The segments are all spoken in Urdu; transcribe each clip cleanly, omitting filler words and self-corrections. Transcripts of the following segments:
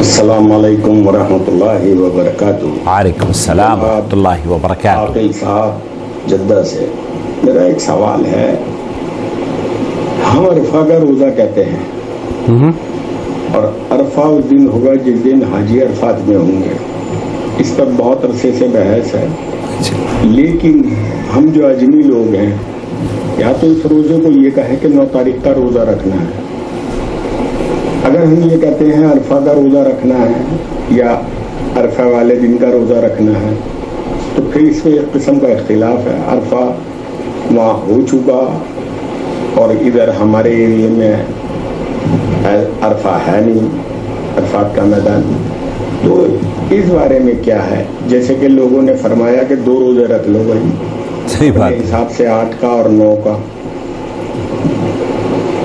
السلام علیکم ورحمۃ اللہ وبرکاتہ۔ وعلیکم السلام ورحمۃ اللہ وبرکاتہ۔ عاقل صاحب جدہ سے میرا ایک سوال ہے، ہم عرفہ کا روزہ کہتے ہیں اور عرفہ اس دن ہوگا جس دن حاجی عرفات میں ہوں گے، اس پر بہت عرصے سے بحث ہے، لیکن ہم جو اجمی لوگ ہیں یا تو اس روزے کو یہ کہے کہ 9 تاریخ کا روزہ رکھنا ہے، اگر ہم یہ کہتے ہیں عرفہ کا روزہ رکھنا ہے یا عرفہ والے دن کا روزہ رکھنا ہے تو پھر اس میں ایک قسم کا اختلاف ہے۔ عرفہ وہاں ہو چکا اور ادھر ہمارے ایریے میں عرفہ ہے نہیں، عرفات کا میدان، تو اس بارے میں کیا ہے؟ جیسے کہ لوگوں نے فرمایا کہ 2 روزے رکھ لو بھائی، صحیح بات، حساب سے 8 کا اور 9 کا،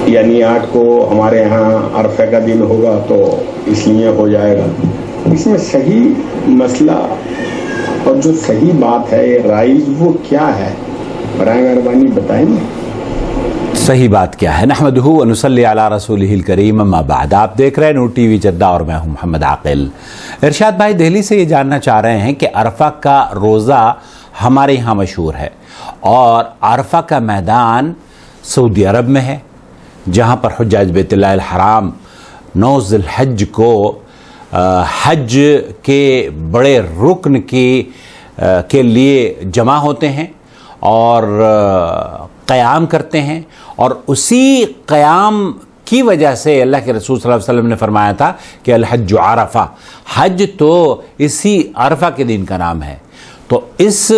یعنی 8 کو ہمارے ہاں عرفہ کا دن ہوگا تو اس لیے ہو جائے گا۔ اس میں صحیح مسئلہ اور جو صحیح بات ہے رائج وہ کیا ہے؟ برائے مہربانی بتائیں گے صحیح بات کیا ہے؟ نحمدہ و نصلی علی رسولہ الکریم، اما بعد۔ آپ دیکھ رہے ہیں نور ٹی وی جدہ اور میں ہوں محمد عاقل۔ ارشاد بھائی دہلی سے یہ جاننا چاہ رہے ہیں کہ عرفہ کا روزہ ہمارے یہاں مشہور ہے اور عرفہ کا میدان سعودی عرب میں ہے، جہاں پر حجاج بیت اللہ الحرام 9 ذی الحج کو حج کے بڑے رکن کے لیے جمع ہوتے ہیں اور قیام کرتے ہیں، اور اسی قیام کی وجہ سے اللہ کے رسول صلی اللہ علیہ وسلم نے فرمایا تھا کہ الحج عرفہ، حج تو اسی عرفہ کے دن کا نام ہے۔ تو اس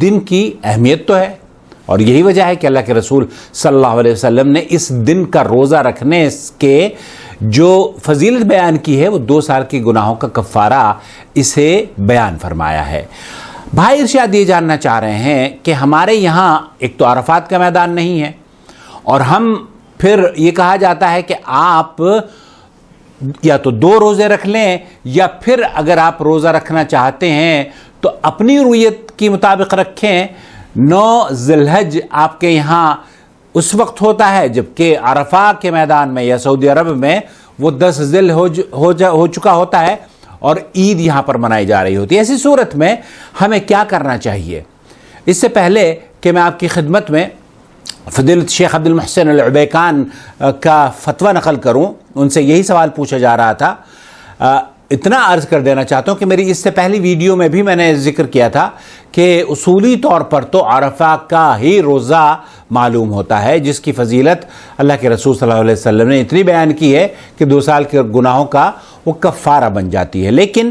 دن کی اہمیت تو ہے اور یہی وجہ ہے کہ اللہ کے رسول صلی اللہ علیہ وسلم نے اس دن کا روزہ رکھنے کے جو فضیلت بیان کی ہے وہ 2 سال کے گناہوں کا کفارہ اسے بیان فرمایا ہے۔ بھائی ارشاد یہ جاننا چاہ رہے ہیں کہ ہمارے یہاں ایک تو عرفات کا میدان نہیں ہے، اور ہم پھر یہ کہا جاتا ہے کہ آپ یا تو 2 روزے رکھ لیں یا پھر اگر آپ روزہ رکھنا چاہتے ہیں تو اپنی رویت کے مطابق رکھیں۔ 9 ذی الحج آپ کے یہاں اس وقت ہوتا ہے جبکہ عرفہ کے میدان میں یا سعودی عرب میں وہ 10 ذی الحج ہو چکا ہوتا ہے اور عید یہاں پر منائی جا رہی ہوتی ہے۔ ایسی صورت میں ہمیں کیا کرنا چاہیے؟ اس سے پہلے کہ میں آپ کی خدمت میں فضیلت شیخ عبد المحسن العبیکان کا فتویٰ نقل کروں، ان سے یہی سوال پوچھا جا رہا تھا۔ اتنا عرض کر دینا چاہتا ہوں کہ میری اس سے پہلی ویڈیو میں بھی میں نے ذکر کیا تھا کہ اصولی طور پر تو عرفہ کا ہی روزہ معلوم ہوتا ہے، جس کی فضیلت اللہ کے رسول صلی اللہ علیہ وسلم نے اتنی بیان کی ہے کہ 2 سال کے گناہوں کا وہ کفارہ بن جاتی ہے۔ لیکن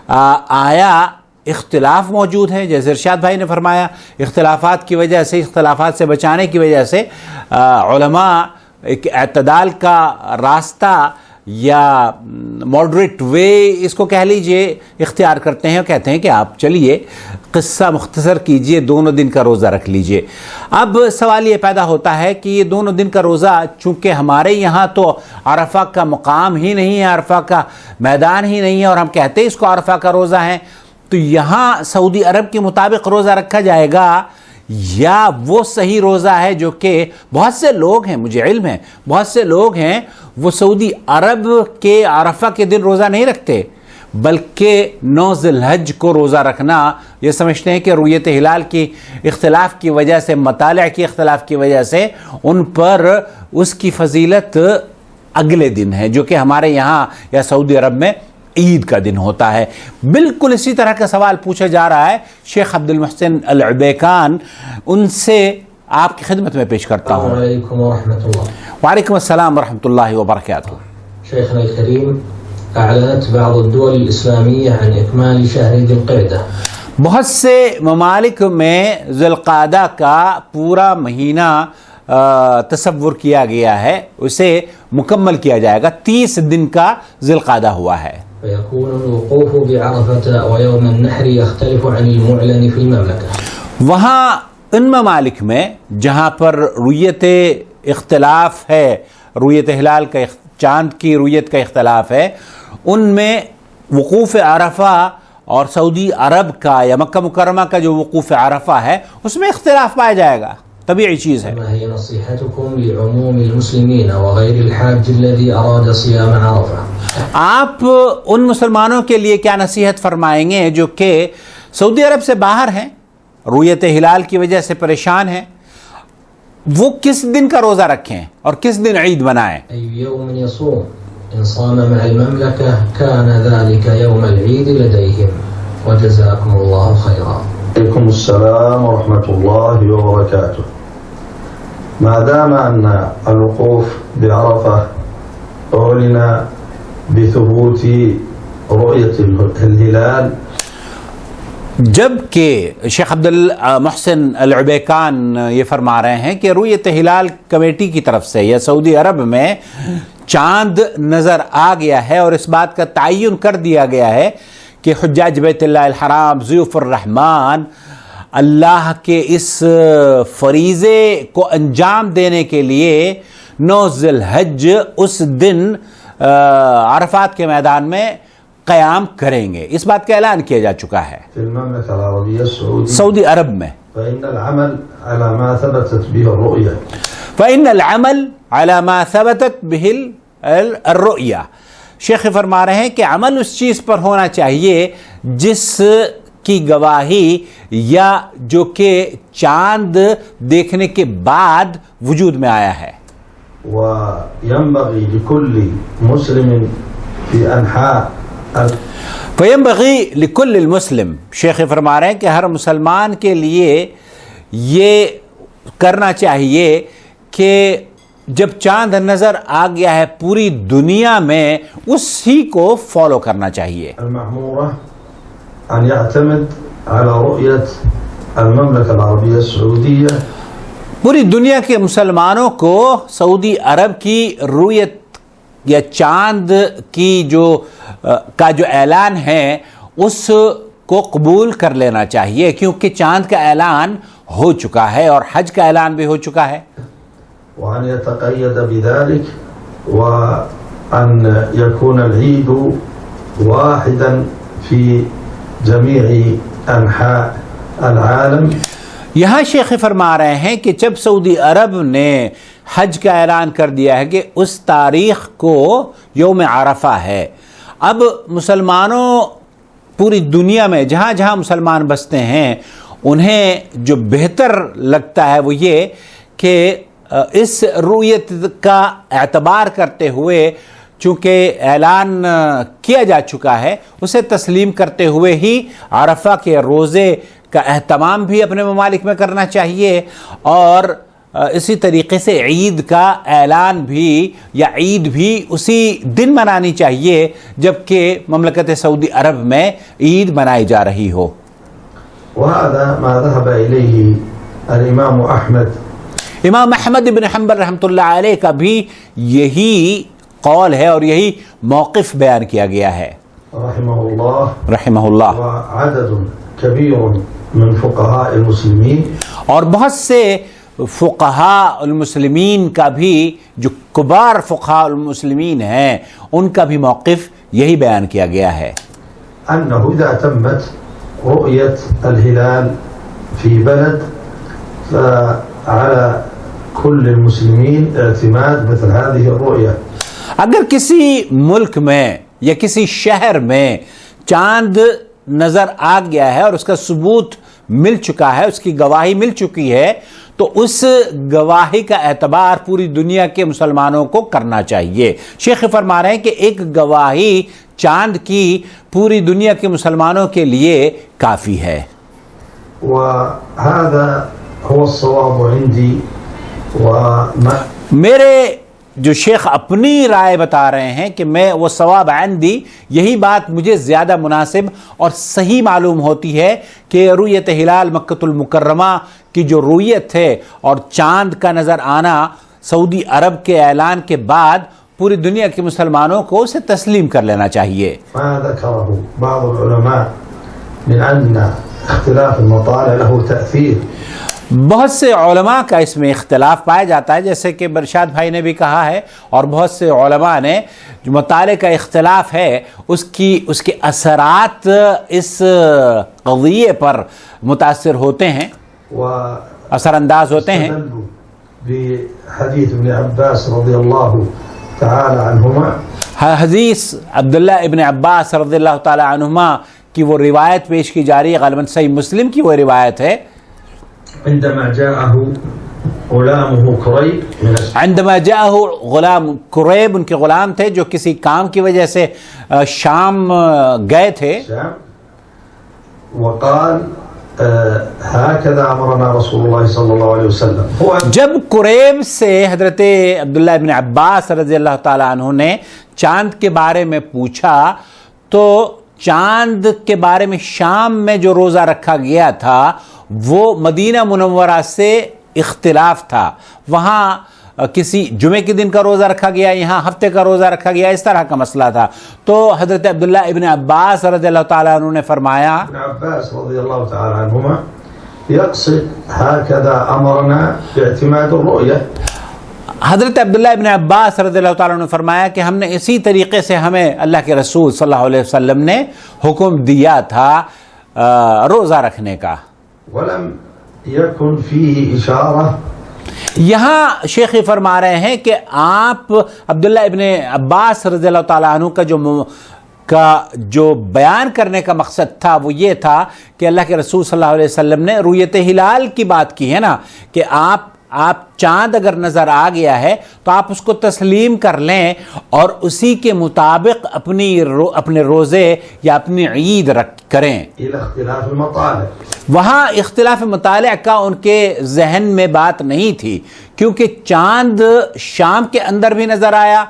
آیا اختلاف موجود ہے؟ جیسے ارشاد بھائی نے فرمایا، اختلافات کی وجہ سے، اختلافات سے بچانے کی وجہ سے علماء ایک اعتدال کا راستہ یا ماڈریٹ وے اس کو کہہ لیجئے اختیار کرتے ہیں اور کہتے ہیں کہ آپ چلیے قصہ مختصر کیجئے، 2 دن کا روزہ رکھ لیجئے۔ اب سوال یہ پیدا ہوتا ہے کہ یہ 2 دن کا روزہ چونکہ ہمارے یہاں تو عرفہ کا مقام ہی نہیں ہے، عرفہ کا میدان ہی نہیں ہے اور ہم کہتے ہیں اس کو عرفہ کا روزہ ہے، تو یہاں سعودی عرب کے مطابق روزہ رکھا جائے گا یا وہ صحیح روزہ ہے جو کہ بہت سے لوگ ہیں، مجھے علم ہے بہت سے لوگ ہیں وہ سعودی عرب کے عرفہ کے دن روزہ نہیں رکھتے بلکہ 9 ذی الحج کو روزہ رکھنا یہ سمجھتے ہیں کہ رؤیت ہلال کی اختلاف کی وجہ سے، مطالع کی اختلاف کی وجہ سے ان پر اس کی فضیلت اگلے دن ہے، جو کہ ہمارے یہاں یا سعودی عرب میں عید کا دن ہوتا ہے۔ بالکل اسی طرح کا سوال پوچھا جا رہا ہے شیخ عبد المحسن العبیکان، ان سے آپ کی خدمت میں پیش کرتا ہوں۔ السلام علیکم ورحمۃ اللہ۔ وعلیکم السلام ورحمۃ اللہ وبرکاتہ۔ شیخنا الکریم، اعلنت بعض الدول الاسلامیہ عن اکمال شہر ذی القعدہ۔ بہت سے ممالک میں ذی القعدہ کا پورا مہینہ تصور کیا گیا ہے، اسے مکمل کیا جائے گا، 30 دن کا ذی القعدہ ہوا ہے۔ فيكون الوقوف بعرفة ويوم النحر يختلف عن المعلن في المملكة۔ وہاں ان ممالک میں جہاں پر رؤیت اختلاف ہے، رؤیت ہلال کا، چاند کی رؤیت کا اختلاف ہے، ان میں وقوف عرفہ اور سعودی عرب کا یا مکہ مکرمہ کا جو وقوف عرفہ ہے اس میں اختلاف پایا جائے گا، طبیعی چیز ہے۔ ما هي نصيحتكم لعموم المسلمين وغير الحاج الذي أراد صيام عرفة؟ آپ ان مسلمانوں کے لیے کیا نصیحت فرمائیں گے جو کہ سعودی عرب سے باہر ہیں، رؤیت ہلال کی وجہ سے پریشان ہیں؟ وہ کس دن کا روزہ رکھیں اور کس دن عید منائیں؟ أي يوم يصوم إن صام مع المملكة كان ذلك يوم العيد لديهم وجزاكم الله خيرا. عليكم السلام ورحمة الله وبركاته. ما دام أن الوقوف بعرفة أعلن بثبوت رؤية الهلال، جب کہ شیخ عبد المحسن العبیکان یہ فرما رہے ہیں کہ رؤیت ہلال کمیٹی کی طرف سے یا سعودی عرب میں چاند نظر آ گیا ہے اور اس بات کا تعین کر دیا گیا ہے کہ حجاج بیت اللہ الحرام ضیوف الرحمن اللہ کے اس فریضے کو انجام دینے کے لیے 9 ذی الحج اس دن عرفات کے میدان میں قیام کریں گے، اس بات کا اعلان کیا جا چکا ہے في المملكة العربية السعودية، سعودی عرب میں۔ فإن العمل على ما ثبتت به الرؤية. فإن العمل على ما ثبتت به الرؤيا، شیخ فرما رہے ہیں کہ عمل اس چیز پر ہونا چاہیے جس کی گواہی یا جو کہ چاند دیکھنے کے بعد وجود میں آیا ہے۔ وينبغي لكل مسلم في أنحاء فینبغی لکل المسلم، شیخ فرما رہے ہیں کہ ہر مسلمان کے لیے یہ کرنا چاہیے کہ جب چاند نظر آ گیا ہے پوری دنیا میں اسی کو فالو کرنا چاہیے۔ المعمورة أن يعتمد على رؤية المملكة العربية السعودية، پوری دنیا کے مسلمانوں کو سعودی عرب کی رؤیت یا چاند کی کا جو اعلان ہے اس کو قبول کر لینا چاہیے، کیونکہ چاند کا اعلان ہو چکا ہے اور حج کا اعلان بھی ہو چکا ہے۔ وأن يتقيد بذلك وأن يكون العيد واحدا في جميع أنحاء العالم۔ یہاں شیخ فرما رہے ہیں کہ جب سعودی عرب نے حج کا اعلان کر دیا ہے کہ اس تاریخ کو یوم عرفہ ہے، اب مسلمانوں پوری دنیا میں جہاں جہاں مسلمان بستے ہیں انہیں جو بہتر لگتا ہے وہ یہ کہ اس رؤیت کا اعتبار کرتے ہوئے چونکہ اعلان کیا جا چکا ہے اسے تسلیم کرتے ہوئے ہی عرفہ کے روزے کا اہتمام بھی اپنے ممالک میں کرنا چاہیے، اور اسی طریقے سے عید کا اعلان بھی یا عید بھی اسی دن منانی چاہیے جبکہ مملکت سعودی عرب میں عید منائی جا رہی ہو۔ وهذا ما ذهب إليه الإمام أحمد، امام احمد بن حنبل رحمۃ اللہ علیہ کا بھی یہی قول ہے اور یہی موقف بیان کیا گیا ہے رحمه الله، رحمہ اللہ۔ وعدد كبير من فقهاء المسلمين، اور بہت سے فقہاء المسلمین کا بھی جو کبار فقہاء المسلمین ہیں ان کا بھی موقف یہی بیان کیا گیا ہے أنه إذا تمت رؤية الهلال في بلد فعلى كل المسلمين اعتماد مثل هذه الرؤية۔ اگر کسی ملک میں یا کسی شہر میں چاند نظر آ گیا ہے اور اس کا ثبوت مل چکا ہے، اس کی گواہی مل چکی ہے، تو اس گواہی کا اعتبار پوری دنیا کے مسلمانوں کو کرنا چاہیے۔ شیخ فرما رہے ہیں کہ ایک گواہی چاند کی پوری دنیا کے مسلمانوں کے لیے کافی ہے۔ وهذا هو الصواب عندي، میرے جو شیخ اپنی رائے بتا رہے ہیں کہ میں وہ ثواب عندی، یہی بات مجھے زیادہ مناسب اور صحیح معلوم ہوتی ہے کہ رؤیت ہلال مکۃ المکرمہ کی جو رؤیت ہے اور چاند کا نظر آنا سعودی عرب کے اعلان کے بعد پوری دنیا کے مسلمانوں کو اسے تسلیم کر لینا چاہیے۔ ما ذكره بعض العلماء من أن اختلاف المطالع له تأثير، بہت سے علماء کا اس میں اختلاف پایا جاتا ہے، جیسے کہ برشاد بھائی نے بھی کہا ہے اور بہت سے علماء نے، جو مطالعے کا اختلاف ہے اس کے اثرات اس قضیے پر متاثر ہوتے ہیں، اثر انداز ہوتے ہیں۔ بحديث ابن عباس رضي الله تعالى عنهما، حدیث عبداللہ ابن عباس رضی اللہ تعالی عنہما کی وہ روایت پیش کی جا رہی ہے، غالباً صحیح مسلم کی وہ روایت ہے، عندما جاءه غلامه كريب من عندما جاءه غلام کریب، ان کے غلام تھے جو کسی کام کی وجہ سے شام گئے تھے، الشام، وقال هكذا امرنا رسول الله صلى الله عليه وسلم. هو جب کریب سے حضرت عبداللہ ابن عباس رضی اللہ تعالیٰ عنہ نے چاند کے بارے میں پوچھا تو چاند کے بارے میں شام میں جو روزہ رکھا گیا تھا وہ مدینہ منورہ سے اختلاف تھا، وہاں کسی جمعے کے دن کا روزہ رکھا گیا، یہاں ہفتے کا روزہ رکھا گیا، اس طرح کا مسئلہ تھا. تو حضرت عبداللہ ابن عباس رضی اللہ تعالیٰ عنہ نے فرمایا، ابن عباس رضي الله تعالى عنهما يقصد هكذا امرنا باعتماد الرؤية. حضرت عبداللہ ابن عباس رضی اللہ تعالیٰ عنہ نے فرمایا کہ ہم نے اسی طریقے سے ہمیں اللہ کے رسول صلی اللہ علیہ وسلم نے حکم دیا تھا روزہ رکھنے کا. ولم يكن فيه اشارة. یہاں شیخ فرما رہے ہیں کہ آپ عبداللہ ابن عباس رضی اللہ تعالیٰ عنہ کا جو بیان کرنے کا مقصد تھا وہ یہ تھا کہ اللہ کے رسول صلی اللہ علیہ وسلم نے رؤیت ہلال کی بات کی ہے نا، کہ آپ چاند اگر نظر آ گیا ہے تو آپ اس کو تسلیم کر لیں اور اسی کے مطابق اپنے روزے یا اپنی عید کریں. الى اختلاف المطالع. وہاں اختلاف مطالع کا ان کے ذہن میں بات نہیں تھی، کیونکہ چاند شام کے اندر بھی نظر آیا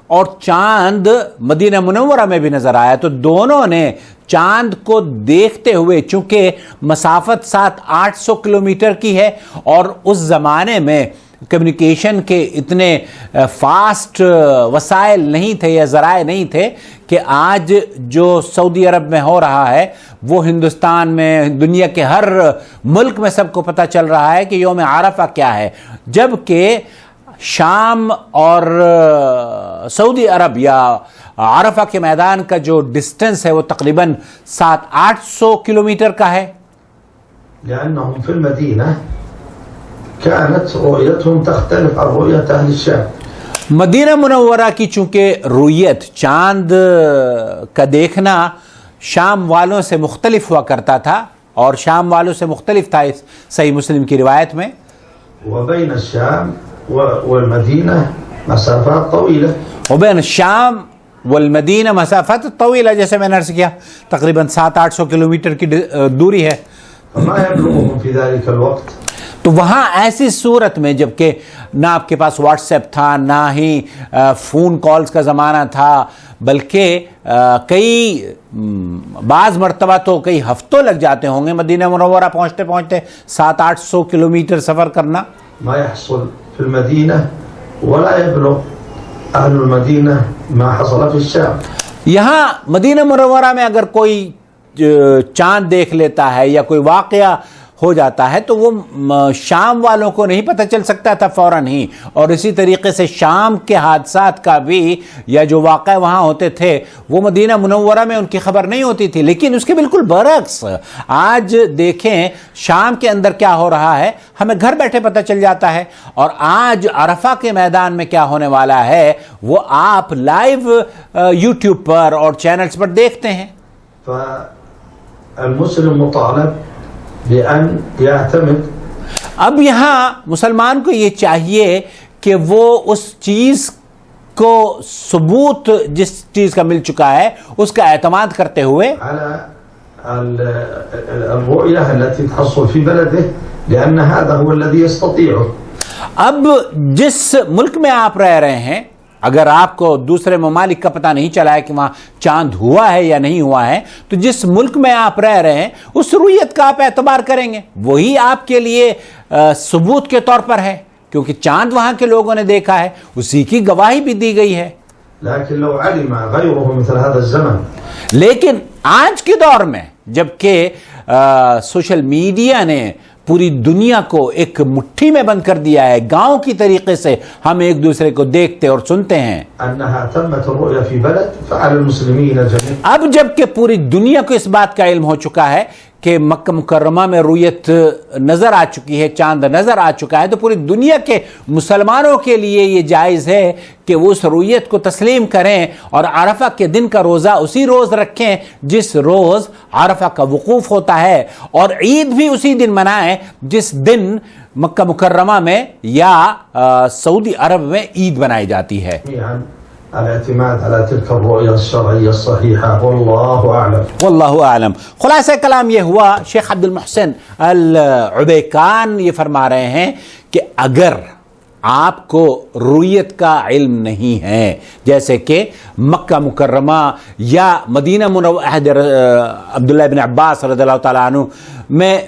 اور چاند مدینہ منورہ میں بھی نظر آیا، تو دونوں نے چاند کو دیکھتے ہوئے، چونکہ مسافت 700-800 کلومیٹر کی ہے اور اس زمانے میں کمیونیکیشن کے اتنے فاسٹ وسائل نہیں تھے یا ذرائع نہیں تھے کہ آج جو سعودی عرب میں ہو رہا ہے وہ ہندوستان میں، دنیا کے ہر ملک میں سب کو پتہ چل رہا ہے کہ یوم عرفہ کیا ہے، جبکہ شام اور سعودی عرب یا عرفہ کے میدان کا جو ڈسٹنس ہے وہ تقریباً 700-800 کلومیٹر کا ہے. لأنهم في المدينة كانت رؤيتهم تختلف عن رؤية أهل الشام. مدینہ منورہ کی چونکہ رؤیت چاند کا دیکھنا شام والوں سے مختلف ہوا کرتا تھا اور شام والوں سے مختلف تھا اس صحیح مسلم کی روایت میں. وبين الشام والمدينة مسافات طويلة. وبین الشام والمدینہ مسافت طویلہ، جیسے میں نے عرض کیا تقریباً 700-800 کلومیٹر کی دوری ہے. فما يبلغهم في ذلك الوقت. تو وہاں ایسی صورت میں جبکہ نہ آپ کے پاس واٹس ایپ تھا، نہ ہی فون کالز کا زمانہ تھا، بلکہ بعض مرتبہ تو کئی ہفتوں لگ جاتے ہوں گے مدینہ منورہ پہنچتے پہنچتے 700-800 کلومیٹر سفر کرنا. ما يحصل في المدينة ولا يبلغ أهل المدينة ما حصل في الشام. یہاں مدینہ منورہ میں اگر کوئی چاند دیکھ لیتا ہے یا کوئی واقعہ ہو جاتا ہے تو وہ شام والوں کو نہیں پتہ چل سکتا تھا فوراً ہی، اور اسی طریقے سے شام کے حادثات کا بھی یا جو واقع وہاں ہوتے تھے وہ مدینہ منورہ میں ان کی خبر نہیں ہوتی تھی. لیکن اس کے بالکل برعکس آج دیکھیں شام کے اندر کیا ہو رہا ہے ہمیں گھر بیٹھے پتہ چل جاتا ہے، اور آج عرفہ کے میدان میں کیا ہونے والا ہے وہ آپ لائیو یوٹیوب پر اور چینلز پر دیکھتے ہیں. فالمسلم مطالب بأن يعتمد. اب یہاں مسلمان کو یہ چاہیے کہ وہ اس چیز کو ثبوت جس چیز کا مل چکا ہے اس کا اعتماد کرتے ہوئے على الرؤية التي تحصل في بلده لأن هذا هو الذي يستطيعه. اب جس ملک میں آپ رہ رہے ہیں اگر آپ کو دوسرے ممالک کا پتہ نہیں چلا ہے کہ وہاں چاند ہوا ہے یا نہیں ہوا ہے تو جس ملک میں آپ رہ رہے ہیں اس رؤیت کا آپ اعتبار کریں گے، وہی آپ کے لیے ثبوت کے طور پر ہے، کیونکہ چاند وہاں کے لوگوں نے دیکھا ہے، اسی کی گواہی بھی دی گئی ہے. لكن لو علم غيره مثل هذا الزمن. لیکن آج کے دور میں جبکہ سوشل میڈیا نے پوری دنیا کو ایک مٹھی میں بند کر دیا ہے، گاؤں کی طریقے سے ہم ایک دوسرے کو دیکھتے اور سنتے ہیں. انها تمت الرؤيا في بلد فعلى المسلمين جميعا. اب جب کہ پوری دنیا کو اس بات کا علم ہو چکا ہے کہ مکہ مکرمہ میں رویت نظر آ چکی ہے، چاند نظر آ چکا ہے، تو پوری دنیا کے مسلمانوں کے لیے یہ جائز ہے کہ وہ اس رویت کو تسلیم کریں اور عرفہ کے دن کا روزہ اسی روز رکھیں جس روز عرفہ کا وقوف ہوتا ہے، اور عید بھی اسی دن منائیں جس دن مکہ مکرمہ میں یا سعودی عرب میں عید منائی جاتی ہے۔ الاعتماد على تلك الرؤية الشرعية الصحيحة والله أعلم۔ واللہ اعلم۔ خلاصہ کلام یہ ہوا، شیخ عبد المحسن العبیکان یہ فرما رہے ہیں کہ اگر آپ کو رویت کا علم نہیں ہے، جیسے کہ مکہ مکرمہ یا مدینہ منورہ عبداللہ بن عباس رضی اللہ تعالیٰ عنہ میں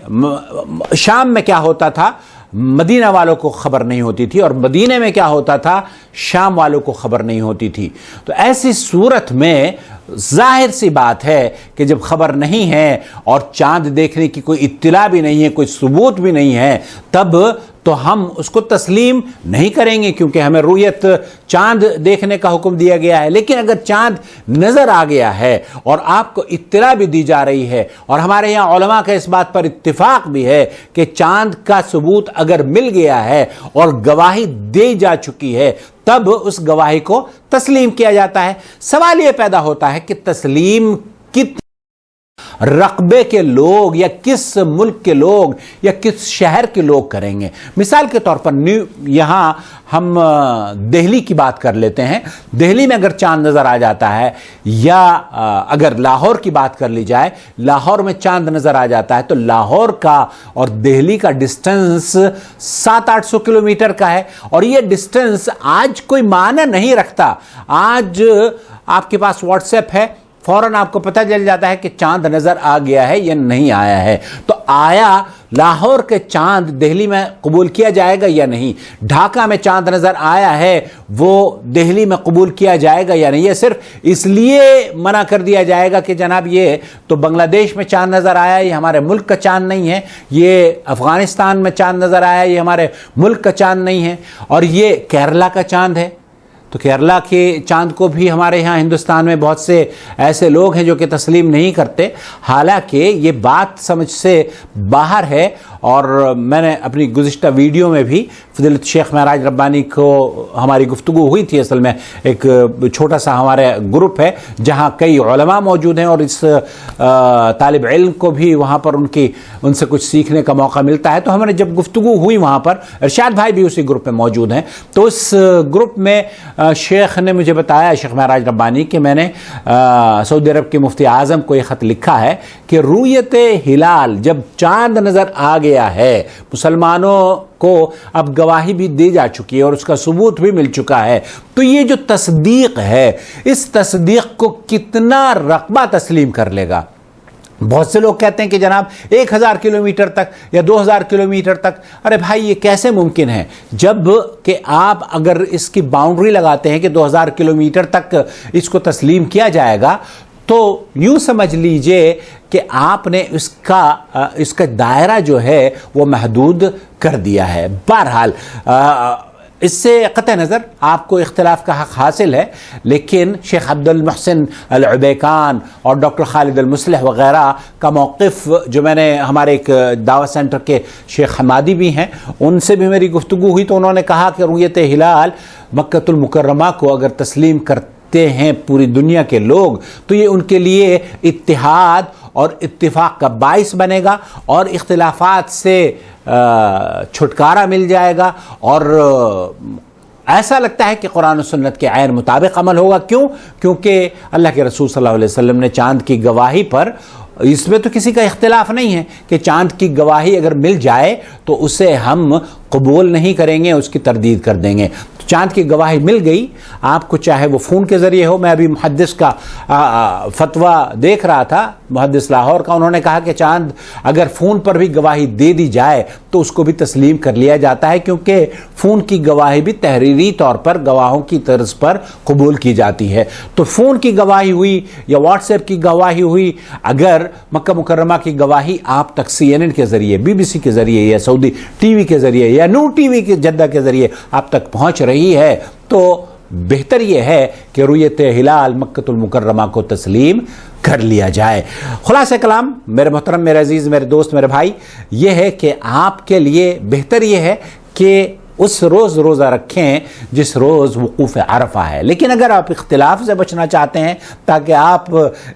شام میں کیا ہوتا تھا مدینہ والوں کو خبر نہیں ہوتی تھی، اور مدینہ میں کیا ہوتا تھا شام والوں کو خبر نہیں ہوتی تھی، تو ایسی صورت میں ظاہر سی بات ہے کہ جب خبر نہیں ہے اور چاند دیکھنے کی کوئی اطلاع بھی نہیں ہے، کوئی ثبوت بھی نہیں ہے، تب تو ہم اس کو تسلیم نہیں کریں گے، کیونکہ ہمیں رویت چاند دیکھنے کا حکم دیا گیا ہے۔ لیکن اگر چاند نظر آ گیا ہے اور آپ کو اطلاع بھی دی جا رہی ہے، اور ہمارے یہاں علماء کا اس بات پر اتفاق بھی ہے کہ چاند کا ثبوت اگر مل گیا ہے اور گواہی دی جا چکی ہے، تب اس گواہی کو تسلیم کیا جاتا ہے۔ سوال یہ پیدا ہوتا ہے کہ تسلیم کتنے رقبے کے لوگ یا کس ملک کے لوگ یا کس شہر کے لوگ کریں گے؟ مثال کے طور پر یہاں ہم دہلی کی بات کر لیتے ہیں۔ دہلی میں اگر چاند نظر آ جاتا ہے، یا اگر لاہور کی بات کر لی جائے، لاہور میں چاند نظر آ جاتا ہے، تو لاہور کا اور دہلی کا ڈسٹنس 700-800 کلومیٹر کا ہے، اور یہ ڈسٹنس آج کوئی معنی نہیں رکھتا۔ آج آپ کے پاس واٹس ایپ ہے، فوراً آپ کو پتہ چل جاتا ہے کہ چاند نظر آ گیا ہے یا نہیں آیا ہے۔ تو آیا لاہور کے چاند دہلی میں قبول کیا جائے گا یا نہیں؟ ڈھاکہ میں چاند نظر آیا ہے، وہ دہلی میں قبول کیا جائے گا یا نہیں؟ یہ صرف اس لیے منع کر دیا جائے گا کہ جناب یہ تو بنگلہ دیش میں چاند نظر آیا، یہ ہمارے ملک کا چاند نہیں ہے، یہ افغانستان میں چاند نظر آیا، یہ ہمارے ملک کا چاند نہیں ہے، اور یہ کیرلا کا چاند ہے۔ تو کیرلا کے چاند کو بھی ہمارے ہاں ہندوستان میں بہت سے ایسے لوگ ہیں جو کہ تسلیم نہیں کرتے، حالانکہ یہ بات سمجھ سے باہر ہے۔ اور میں نے اپنی گزشتہ ویڈیو میں بھی فضیلت شیخ معراج ربانی کو ہماری گفتگو ہوئی تھی، اصل میں ایک چھوٹا سا ہمارے گروپ ہے جہاں کئی علماء موجود ہیں، اور اس طالب علم کو بھی وہاں پر ان سے کچھ سیکھنے کا موقع ملتا ہے۔ تو ہمیں جب گفتگو ہوئی وہاں پر، ارشاد بھائی بھی اسی گروپ میں موجود ہیں، تو اس گروپ میں شیخ نے مجھے بتایا، شیخ معراج ربانی، کہ میں نے سعودی عرب کے مفتی اعظم کو یہ خط لکھا ہے کہ رویت ہلال جب چاند نظر آ گیا ہے، مسلمانوں کو اب گواہی بھی دی جا چکی ہے اور اس کا ثبوت بھی مل چکا ہے، تو یہ جو تصدیق ہے، اس تصدیق کو کتنا رقبہ تسلیم کر لے گا؟ بہت سے لوگ کہتے ہیں کہ جناب 1000 کلومیٹر تک یا 2000 کلومیٹر تک۔ ارے بھائی یہ کیسے ممکن ہے جب کہ آپ اگر اس کی باؤنڈری لگاتے ہیں کہ 2000 کلومیٹر تک اس کو تسلیم کیا جائے گا، تو یوں سمجھ لیجئے کہ آپ نے اس کا دائرہ جو ہے وہ محدود کر دیا ہے۔ بہرحال اس سے قطع نظر آپ کو اختلاف کا حق حاصل ہے، لیکن شیخ عبد المحسن العبیکان اور ڈاکٹر خالد المصلح وغیرہ کا موقف، جو میں نے ہمارے ایک دعوت سینٹر کے شیخ حمادی بھی ہیں، ان سے بھی میری گفتگو ہوئی، تو انہوں نے کہا کہ رویت ہلال مکۃ المکرمہ کو اگر تسلیم کرتے ہیں پوری دنیا کے لوگ، تو یہ ان کے لیے اتحاد اور اتفاق کا باعث بنے گا، اور اختلافات سے چھٹکارا مل جائے گا، اور ایسا لگتا ہے کہ قرآن و سنت کے عین مطابق عمل ہوگا۔ کیونکہ اللہ کے رسول صلی اللہ علیہ وسلم نے چاند کی گواہی پر، اس میں تو کسی کا اختلاف نہیں ہے کہ چاند کی گواہی اگر مل جائے تو اسے ہم قبول نہیں کریں گے، اس کی تردید کر دیں گے۔ چاند کی گواہی مل گئی، آپ کو چاہے وہ فون کے ذریعے ہو۔ میں ابھی محدث کا فتویٰ دیکھ رہا تھا، محدث لاہور کا، انہوں نے کہا کہ چاند اگر فون پر بھی گواہی دے دی جائے تو اس کو بھی تسلیم کر لیا جاتا ہے، کیونکہ فون کی گواہی بھی تحریری طور پر گواہوں کی طرز پر قبول کی جاتی ہے۔ تو فون کی گواہی ہوئی یا واٹس ایپ کی گواہی ہوئی، اگر مکہ مکرمہ کی گواہی آپ تک CNN کے ذریعے، BBC کے ذریعے، یا سعودی TV کے ذریعے، یا نور TV کے جدہ کے ذریعے آپ تک پہنچ رہی ہے، تو بہتر یہ ہے کہ رؤیت ہلال مکۃ المکرمہ کو تسلیم کر لیا جائے۔ خلاصہ کلام میرے محترم، میرے عزیز، میرے دوست، میرے بھائی، یہ ہے کہ آپ کے لیے بہتر یہ ہے کہ اس روز روزہ رکھیں جس روز وقوف عرفہ ہے، لیکن اگر آپ اختلاف سے بچنا چاہتے ہیں تاکہ آپ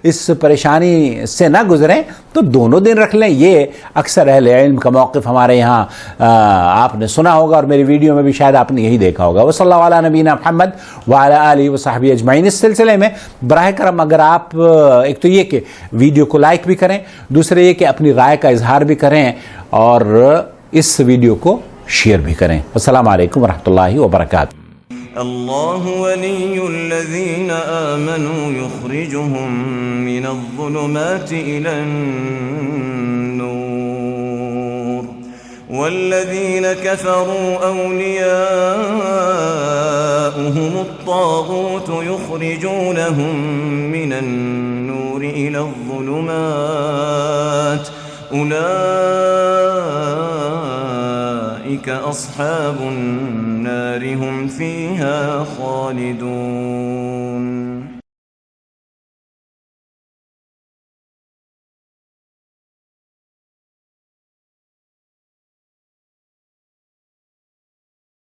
اس پریشانی سے نہ گزریں تو دونوں دن رکھ لیں۔ یہ اکثر اہل علم کا موقف ہمارے یہاں آپ نے سنا ہوگا، اور میری ویڈیو میں بھی شاید آپ نے یہی دیکھا ہوگا۔ وصلی اللہ علی نبینا محمد وعلی آلہ وصحبہ اجمعین۔ اس سلسلے میں براہ کرم اگر آپ ایک تو یہ کہ ویڈیو کو لائک بھی کریں، دوسرے یہ کہ اپنی رائے کا اظہار بھی کریں اور اس ویڈیو کو شیئر بھی کریں۔ السلام علیکم ورحمۃ اللہ وبرکاتہ۔ اللہ ولی الذین آمنوا یخرجهم من الظلمات إلى النور والذین كفروا أولیاؤهم الطاغوت یخرجونهم من النور إلى الظلمات أولئك أصحاب النار هم فيها خالدون۔